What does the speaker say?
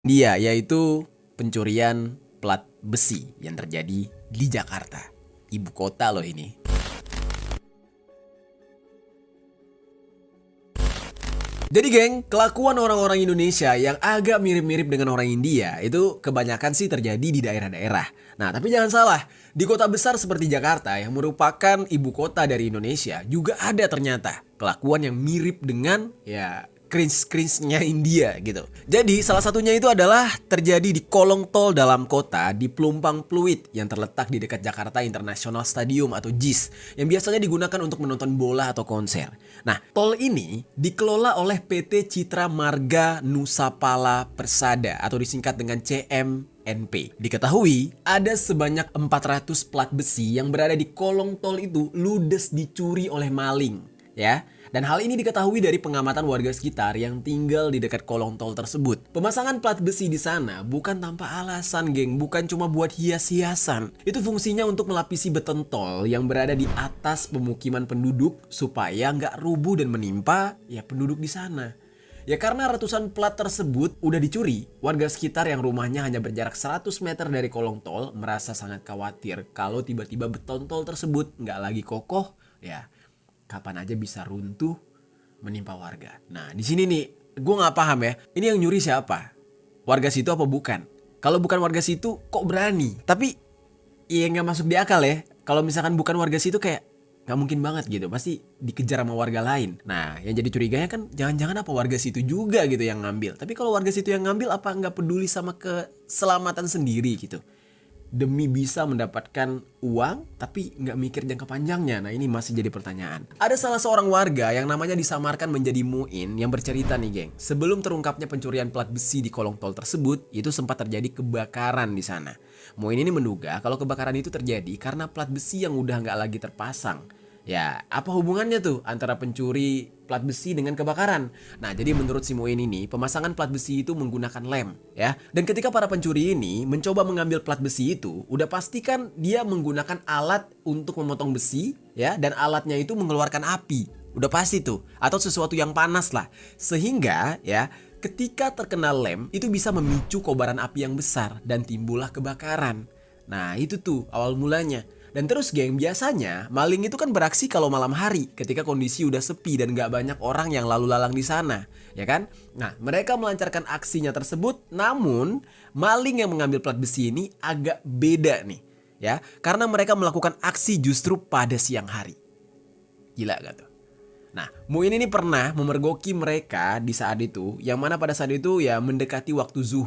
Dia yaitu pencurian plat besi yang terjadi di Jakarta. Ibu kota loh ini. Jadi geng, kelakuan orang-orang Indonesia yang agak mirip-mirip dengan orang India itu kebanyakan sih terjadi di daerah-daerah. Nah, tapi jangan salah, di kota besar seperti Jakarta yang merupakan ibu kota dari Indonesia juga ada ternyata kelakuan yang mirip dengan cringe-cringe-nya India gitu. Jadi salah satunya itu adalah terjadi di kolong tol dalam kota di Pelumpang Pluit yang terletak di dekat Jakarta International Stadium atau JIS yang biasanya digunakan untuk menonton bola atau konser. Nah, tol ini dikelola oleh PT Citra Marga Nusapala Persada atau disingkat dengan CMNP. Diketahui ada sebanyak 400 plat besi yang berada di kolong tol itu ludes dicuri oleh maling, ya. Dan hal ini diketahui dari pengamatan warga sekitar yang tinggal di dekat kolong tol tersebut. Pemasangan plat besi di sana bukan tanpa alasan, geng. Bukan cuma buat hias-hiasan. Itu fungsinya untuk melapisi beton tol yang berada di atas pemukiman penduduk supaya nggak rubuh dan menimpa penduduk di sana. Ya karena ratusan plat tersebut udah dicuri, warga sekitar yang rumahnya hanya berjarak 100 meter dari kolong tol merasa sangat khawatir kalau tiba-tiba beton tol tersebut nggak lagi kokoh, kapan aja bisa runtuh menimpa warga. Nah di sini nih gue nggak paham ya, ini yang nyuri siapa? Warga situ apa bukan? Kalau bukan warga situ kok berani? Tapi nggak masuk di akal ya. Kalau misalkan bukan warga situ kayak nggak mungkin banget gitu, pasti dikejar sama warga lain. Nah yang jadi curiganya kan jangan-jangan apa warga situ juga gitu yang ngambil. Tapi kalau warga situ yang ngambil apa nggak peduli sama keselamatan sendiri gitu? Demi bisa mendapatkan uang tapi nggak mikir jangka panjangnya. Nah ini masih jadi pertanyaan. Ada salah seorang warga yang namanya disamarkan menjadi Muin yang bercerita nih geng, sebelum terungkapnya pencurian plat besi di kolong tol tersebut, itu sempat terjadi kebakaran di sana. Muin ini menduga kalau kebakaran itu terjadi karena plat besi yang udah nggak lagi terpasang. Ya, apa hubungannya tuh antara pencuri plat besi dengan kebakaran? Nah, jadi menurut si Muin ini, pemasangan plat besi itu menggunakan lem, ya. Dan ketika para pencuri ini mencoba mengambil plat besi itu, udah pastikan dia menggunakan alat untuk memotong besi, ya, dan alatnya itu mengeluarkan api. Udah pasti tuh, atau sesuatu yang panas lah. Sehingga, ketika terkena lem, itu bisa memicu kobaran api yang besar dan timbullah kebakaran. Nah, itu tuh awal mulanya. Dan terus geng, biasanya maling itu kan beraksi kalau malam hari ketika kondisi udah sepi dan gak banyak orang yang lalu lalang di sana, ya kan? Nah, mereka melancarkan aksinya tersebut, namun maling yang mengambil plat besi ini agak beda nih, ya. Karena mereka melakukan aksi justru pada siang hari. Gila gak tuh? Nah, Muin ini pernah memergoki mereka di saat itu, yang mana pada saat itu mendekati waktu zuhur.